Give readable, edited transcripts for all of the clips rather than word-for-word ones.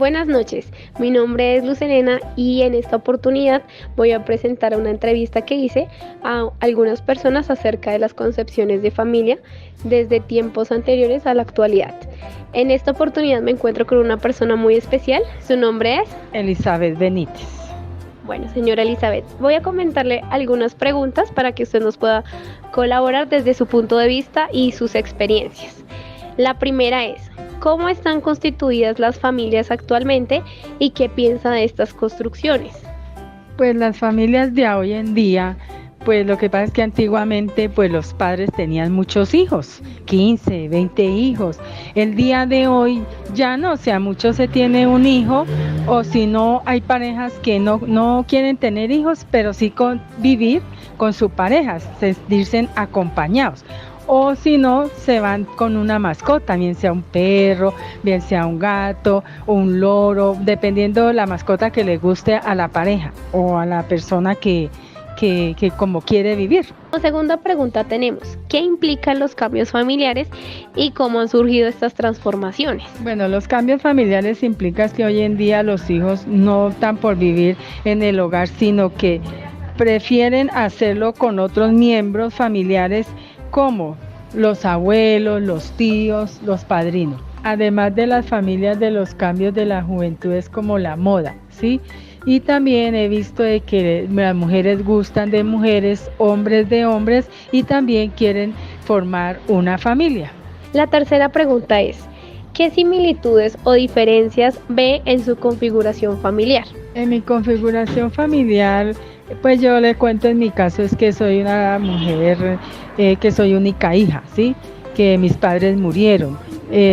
Buenas noches, mi nombre es Luz Elena y en esta oportunidad voy a presentar una entrevista que hice a algunas personas acerca de las concepciones de familia desde tiempos anteriores a la actualidad. En esta oportunidad me encuentro con una persona muy especial, su nombre es... Elizabeth Benítez. Bueno, señora Elizabeth, voy a comentarle algunas preguntas para que usted nos pueda colaborar desde su punto de vista y sus experiencias. La primera es, ¿cómo están constituidas las familias actualmente y qué piensa de estas construcciones? Pues las familias de hoy en día, pues lo que pasa es que antiguamente pues los padres tenían muchos hijos, 15, 20 hijos. El día de hoy ya no, o sea, mucho se tiene un hijo o si no hay parejas que no quieren tener hijos, pero sí convivir con su pareja, sentirse acompañados. O si no, se van con una mascota, bien sea un perro, bien sea un gato, un loro, dependiendo de la mascota que le guste a la pareja o a la persona que como quiere vivir. Como segunda pregunta tenemos, ¿qué implican los cambios familiares y cómo han surgido estas transformaciones? Bueno, los cambios familiares implican que hoy en día los hijos no optan por vivir en el hogar, sino que prefieren hacerlo con otros miembros familiares como los abuelos, los tíos, los padrinos. Además de las familias, de los cambios de la juventud es como la moda, ¿sí? Y también he visto de que las mujeres gustan de mujeres, hombres de hombres y también quieren formar una familia. La tercera pregunta es, ¿qué similitudes o diferencias ve en su configuración familiar? En mi configuración familiar, pues yo le cuento en mi caso es que soy una mujer, que soy única hija, ¿sí? Que mis padres murieron.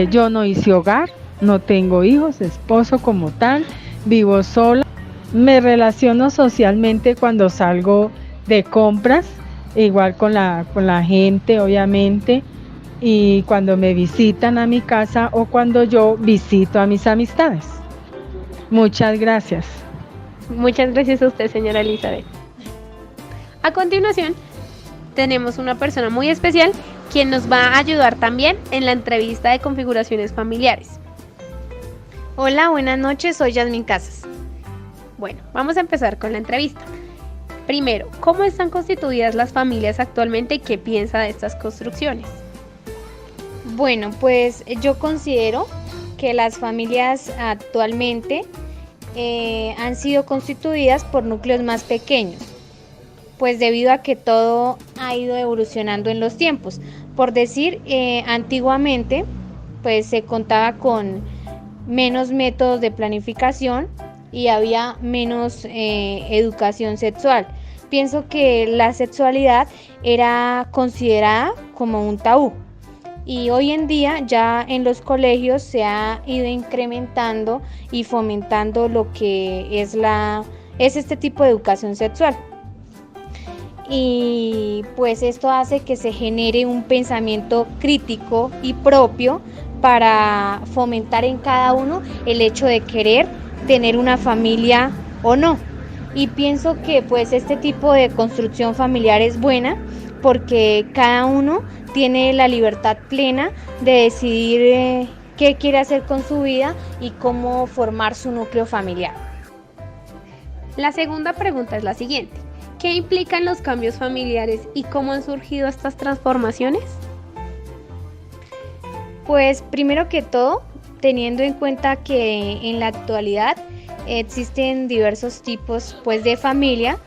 Yo no hice hogar, no tengo hijos, esposo como tal, vivo sola. Me relaciono socialmente cuando salgo de compras, igual con la gente, obviamente, y cuando me visitan a mi casa o cuando yo visito a mis amistades. Muchas gracias. Muchas gracias a usted, señora Elizabeth. A continuación, tenemos una persona muy especial quien nos va a ayudar también en la entrevista de configuraciones familiares. Hola, buenas noches, soy Yasmin Casas. Bueno, vamos a empezar con la entrevista. Primero, ¿cómo están constituidas las familias actualmente y qué piensa de estas construcciones? Bueno, pues yo considero que las familias actualmente han sido constituidas por núcleos más pequeños, pues debido a que todo ha ido evolucionando en los tiempos. Por decir, antiguamente pues se contaba con menos métodos de planificación y había menos educación sexual. Pienso que la sexualidad era considerada como un tabú. Y hoy en día ya en los colegios se ha ido incrementando y fomentando lo que es este tipo de educación sexual. Y pues esto hace que se genere un pensamiento crítico y propio para fomentar en cada uno el hecho de querer tener una familia o no. Y pienso que pues este tipo de construcción familiar es buena porque cada uno tiene la libertad plena de decidir qué quiere hacer con su vida y cómo formar su núcleo familiar. La segunda pregunta es la siguiente. ¿Qué implican los cambios familiares y cómo han surgido estas transformaciones? Pues primero que todo, teniendo en cuenta que en la actualidad existen diversos tipos pues, de familia,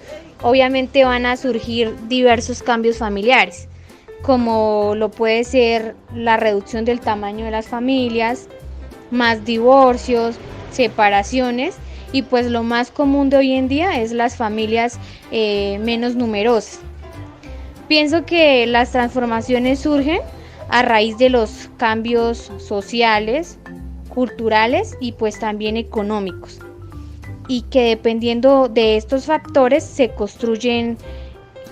obviamente van a surgir diversos cambios familiares, como lo puede ser la reducción del tamaño de las familias, más divorcios, separaciones y pues lo más común de hoy en día es las familias menos numerosas. Pienso que las transformaciones surgen a raíz de los cambios sociales, culturales y pues también económicos, y que dependiendo de estos factores se construyen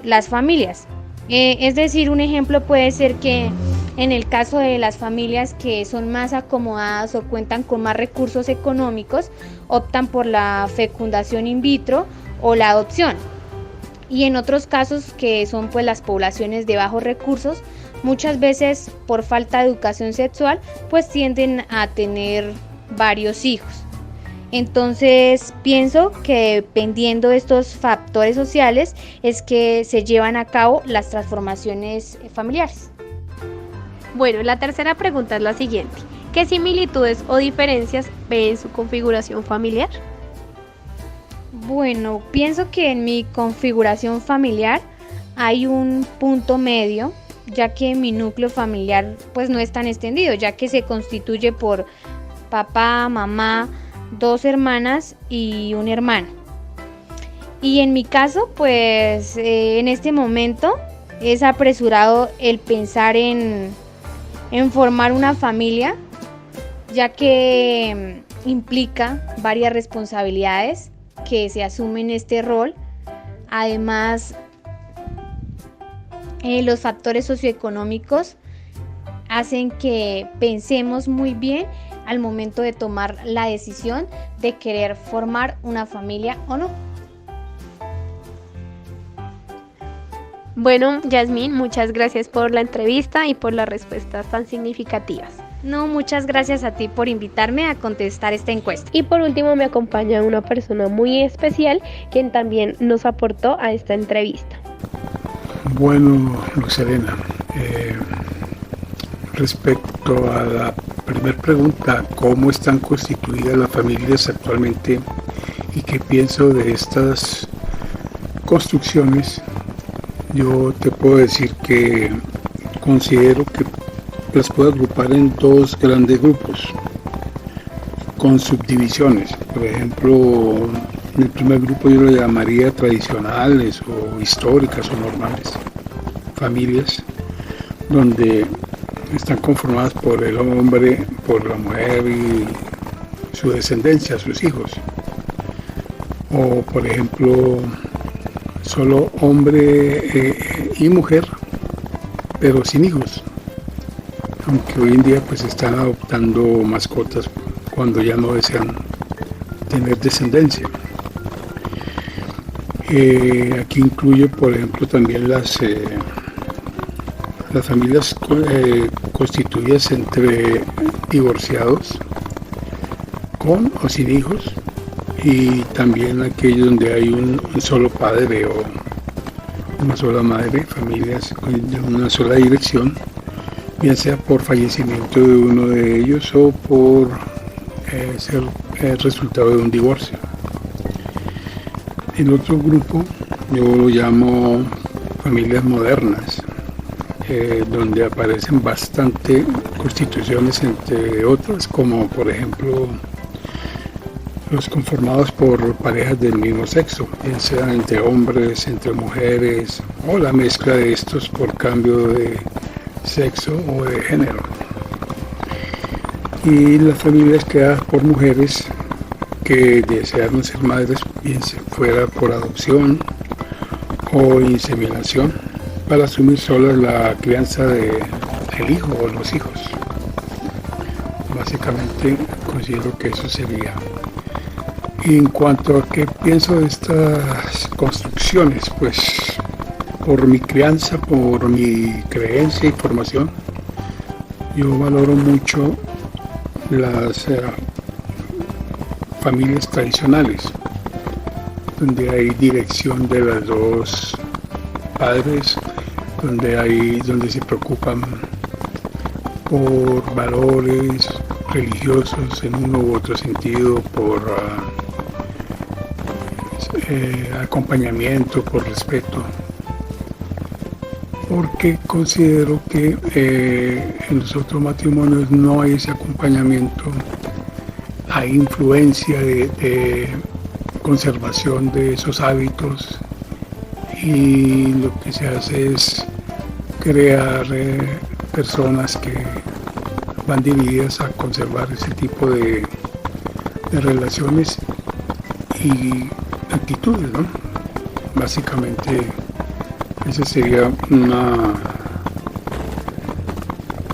las familias. Es decir, un ejemplo puede ser que en el caso de las familias que son más acomodadas o cuentan con más recursos económicos, optan por la fecundación in vitro o la adopción. Y en otros casos que son pues las poblaciones de bajos recursos, muchas veces por falta de educación sexual pues tienden a tener varios hijos. Entonces pienso que dependiendo de estos factores sociales es que se llevan a cabo las transformaciones familiares. Bueno, la tercera pregunta es la siguiente. ¿Qué similitudes o diferencias ve en su configuración familiar? Bueno, pienso que en mi configuración familiar hay un punto medio, ya que mi núcleo familiar pues no es tan extendido, ya que se constituye por papá, mamá, 2 hermanas y un hermano. Y en mi caso, pues en este momento es apresurado el pensar en formar una familia, ya que implica varias responsabilidades que se asumen este rol. Además, los factores socioeconómicos hacen que pensemos muy bien al momento de tomar la decisión de querer formar una familia o no. Bueno, Yasmín, muchas gracias por la entrevista y por las respuestas tan significativas. No, muchas gracias a ti por invitarme a contestar esta encuesta. Y por último me acompaña una persona muy especial quien también nos aportó a esta entrevista. Bueno, Luz Elena, respecto a la primera pregunta, ¿cómo están constituidas las familias actualmente y qué pienso de estas construcciones? Yo te puedo decir que considero que las puedo agrupar en 2 grandes grupos con subdivisiones. Por ejemplo, en el primer grupo yo lo llamaría tradicionales o históricas o normales, familias donde están conformadas por el hombre, por la mujer y su descendencia, sus hijos. O por ejemplo, solo hombre y mujer, pero sin hijos. Aunque hoy en día pues están adoptando mascotas cuando ya no desean tener descendencia. Aquí incluye, por ejemplo, también las familias constituidas entre divorciados, con o sin hijos, y también aquellos donde hay un solo padre o una sola madre, familias de una sola dirección, bien sea por fallecimiento de uno de ellos o por ser el resultado de un divorcio. El otro grupo yo lo llamo familias modernas, donde aparecen bastante constituciones, entre otras, como por ejemplo los conformados por parejas del mismo sexo, bien sea entre hombres, entre mujeres, o la mezcla de estos por cambio de sexo o de género. Y las familias creadas por mujeres que desearon ser madres, bien fuera por adopción o inseminación, para asumir solas la crianza del hijo o los hijos. Básicamente considero que eso sería. Y en cuanto a qué pienso de estas construcciones, pues por mi crianza, por mi creencia y formación, yo valoro mucho las familias tradicionales, donde hay dirección de los 2 padres, donde se preocupan por valores religiosos en uno u otro sentido, por acompañamiento, por respeto, porque considero que en los otros matrimonios no hay ese acompañamiento, hay influencia de conservación de esos hábitos, y lo que se hace es crear personas que van dirigidas a conservar ese tipo de relaciones y actitudes, ¿no? Básicamente ese sería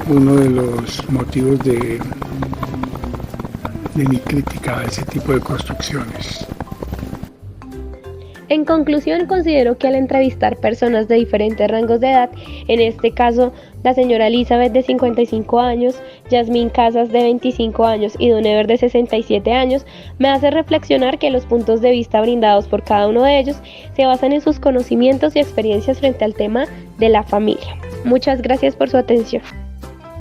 uno de los motivos de mi crítica a ese tipo de construcciones. En conclusión, considero que al entrevistar personas de diferentes rangos de edad, en este caso la señora Elizabeth de 55 años, Yasmín Casas, de 25 años, y Don Ever, de 67 años, me hace reflexionar que los puntos de vista brindados por cada uno de ellos se basan en sus conocimientos y experiencias frente al tema de la familia. Muchas gracias por su atención.